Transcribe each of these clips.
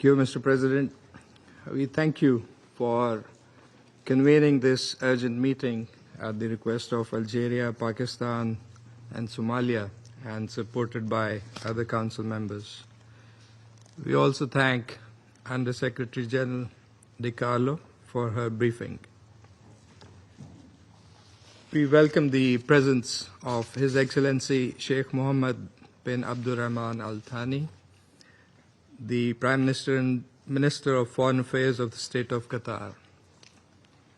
Thank you, Mr. President. We thank you for convening this urgent meeting at the request of Algeria, Pakistan, and Somalia, and supported by other Council members. We also thank Under Secretary General De Carlo for her briefing. We welcome the presence of His Excellency Sheikh Mohammed bin Abdurrahman Al Thani, the Prime Minister and Minister of Foreign Affairs of the State of Qatar.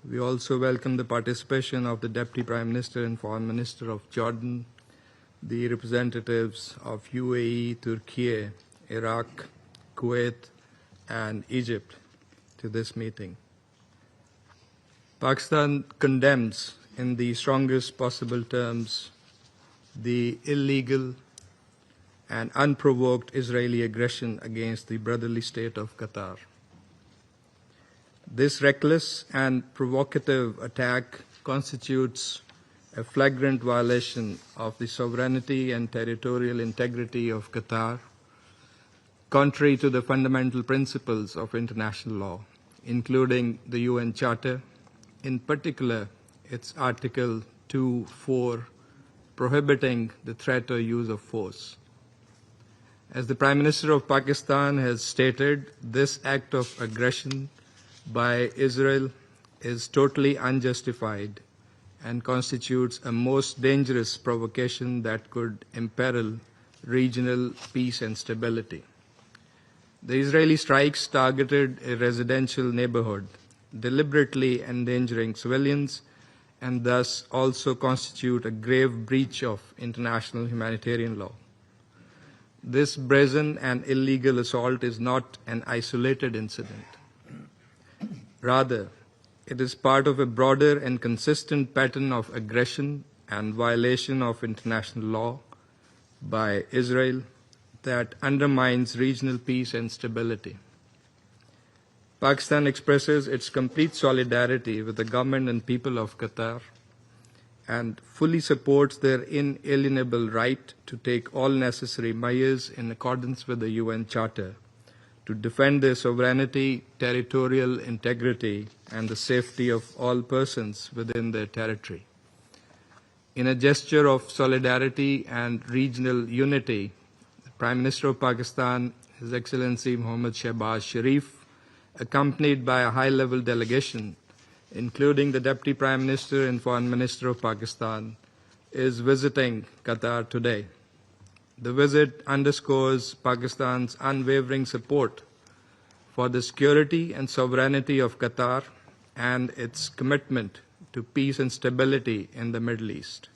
We also welcome the participation of the Deputy Prime Minister and Foreign Minister of Jordan, the representatives of UAE, Turkey, Iraq, Kuwait, and Egypt to this meeting. Pakistan condemns in the strongest possible terms the illegal and unprovoked Israeli aggression against the brotherly state of Qatar. This reckless and provocative attack constitutes a flagrant violation of the sovereignty and territorial integrity of Qatar, contrary to the fundamental principles of international law, including the UN Charter, in particular its Article 2.4, prohibiting the threat or use of force. As the Prime Minister of Pakistan has stated, this act of aggression by Israel is totally unjustified and constitutes a most dangerous provocation that could imperil regional peace and stability. The Israeli strikes targeted a residential neighborhood, deliberately endangering civilians, and thus also constitute a grave breach of international humanitarian law. This brazen and illegal assault is not an isolated incident. Rather, it is part of a broader and consistent pattern of aggression and violation of international law by Israel that undermines regional peace and stability. Pakistan expresses its complete solidarity with the government and people of Qatar and fully supports their inalienable right to take all necessary measures in accordance with the UN Charter to defend their sovereignty, territorial integrity, and the safety of all persons within their territory. In a gesture of solidarity and regional unity, the Prime Minister of Pakistan, His Excellency Mohammad Shehbaz Sharif, accompanied by a high-level delegation, including the Deputy Prime Minister and Foreign Minister of Pakistan, is visiting Qatar today. The visit underscores Pakistan's unwavering support for the security and sovereignty of Qatar and its commitment to peace and stability in the Middle East.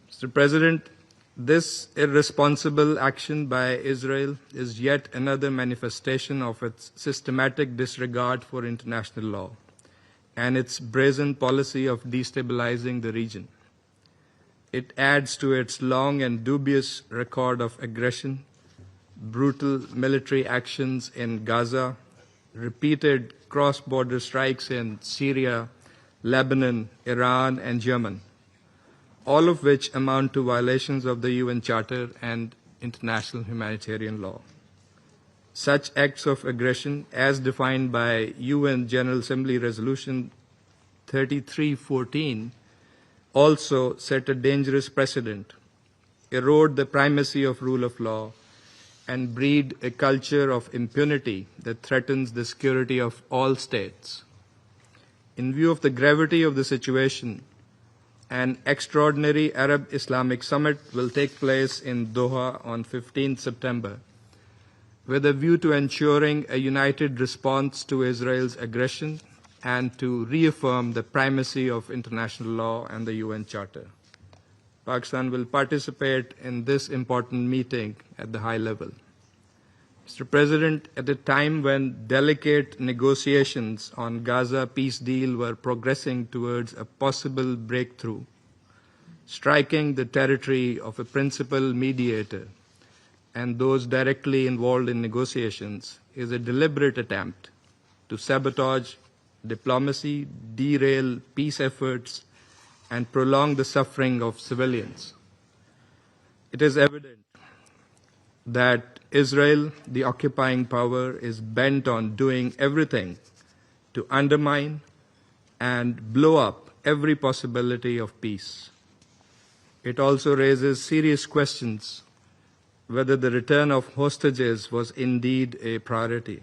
Mr. President, this irresponsible action by Israel is yet another manifestation of its systematic disregard for international law and its brazen policy of destabilizing the region. It adds to its long and dubious record of aggression, brutal military actions in Gaza, repeated cross-border strikes in Syria, Lebanon, Iran, and Yemen, all of which amount to violations of the UN Charter and international humanitarian law. Such acts of aggression, as defined by UN General Assembly Resolution 3314, also set a dangerous precedent, erode the primacy of rule of law, and breed a culture of impunity that threatens the security of all states. In view of the gravity of the situation, an extraordinary Arab-Islamic summit will take place in Doha on 15 September, with a view to ensuring a united response to Israel's aggression and to reaffirm the primacy of international law and the UN Charter. Pakistan will participate in this important meeting at the high level. Mr. President, at a time when delicate negotiations on Gaza peace deal were progressing towards a possible breakthrough, striking the territory of a principal mediator and those directly involved in negotiations is a deliberate attempt to sabotage diplomacy, derail peace efforts, and prolong the suffering of civilians. It is evident that Israel, the occupying power, is bent on doing everything to undermine and blow up every possibility of peace. It also raises serious questions whether the return of hostages was indeed a priority.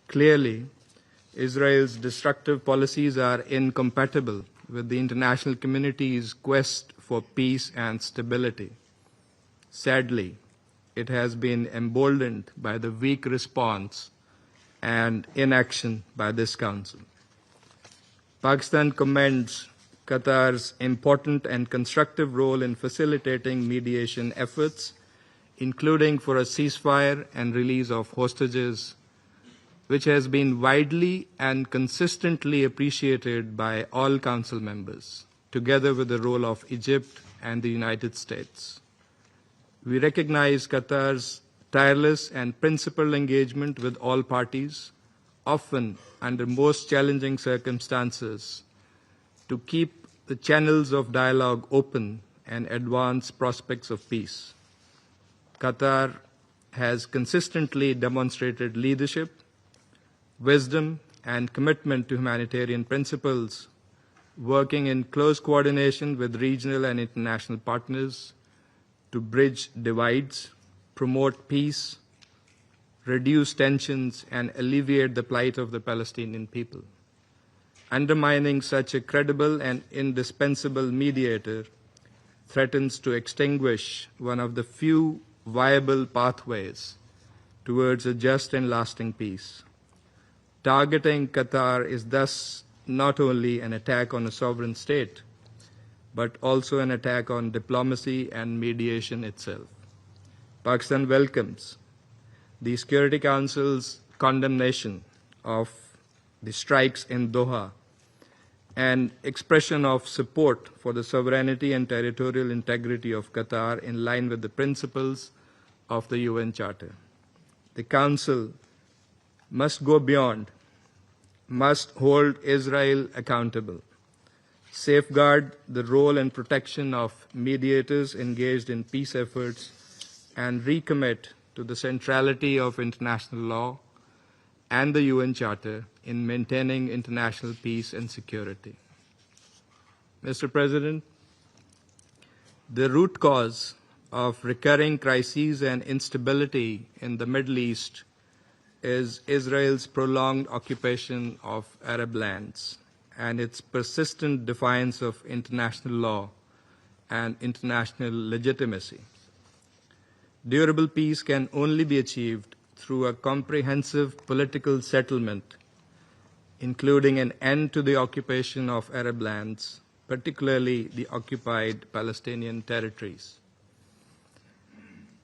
Clearly, Israel's destructive policies are incompatible with the international community's quest for peace and stability. Sadly, it has been emboldened by the weak response and inaction by this Council. Pakistan commends Qatar's important and constructive role in facilitating mediation efforts, including for a ceasefire and release of hostages, which has been widely and consistently appreciated by all Council members, together with the role of Egypt and the United States. We recognize Qatar's tireless and principled engagement with all parties, often under most challenging circumstances, to keep the channels of dialogue open and advance prospects of peace. Qatar has consistently demonstrated leadership, wisdom, and commitment to humanitarian principles, working in close coordination with regional and international partners to bridge divides, promote peace, reduce tensions, and alleviate the plight of the Palestinian people. Undermining such a credible and indispensable mediator threatens to extinguish one of the few viable pathways towards a just and lasting peace. Targeting Qatar is thus not only an attack on a sovereign state, but also an attack on diplomacy and mediation itself. Pakistan welcomes the Security Council's condemnation of the strikes in Doha and expression of support for the sovereignty and territorial integrity of Qatar in line with the principles of the UN Charter. The Council must go beyond, must hold Israel accountable, safeguard the role and protection of mediators engaged in peace efforts, and recommit to the centrality of international law and the UN Charter in maintaining international peace and security. Mr. President, the root cause of recurring crises and instability in the Middle East is Israel's prolonged occupation of Arab lands and its persistent defiance of international law and international legitimacy. Durable peace can only be achieved through a comprehensive political settlement, including an end to the occupation of Arab lands, particularly the occupied Palestinian territories.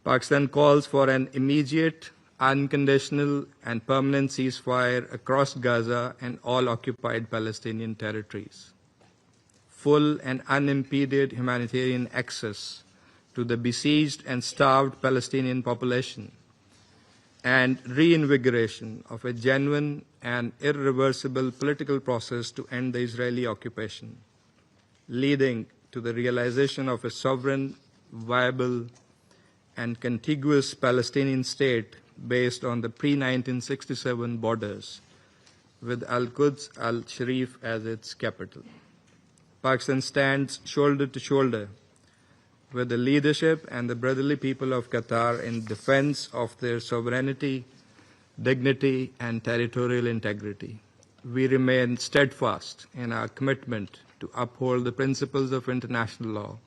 Pakistan calls for an immediate, unconditional, and permanent ceasefire across Gaza and all occupied Palestinian territories. Full and unimpeded humanitarian access to the besieged and starved Palestinian population, and reinvigoration of a genuine and irreversible political process to end the Israeli occupation, leading to the realization of a sovereign, viable, and contiguous Palestinian state based on the pre-1967 borders, with Al-Quds al-Sharif as its capital. Pakistan stands shoulder to shoulder with the leadership and the brotherly people of Qatar in defense of their sovereignty, dignity, and territorial integrity. We remain steadfast in our commitment to uphold the principles of international law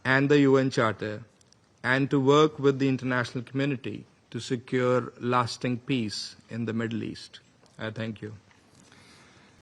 and the UN Charter, and to work with the international community to secure lasting peace in the Middle East. I thank you.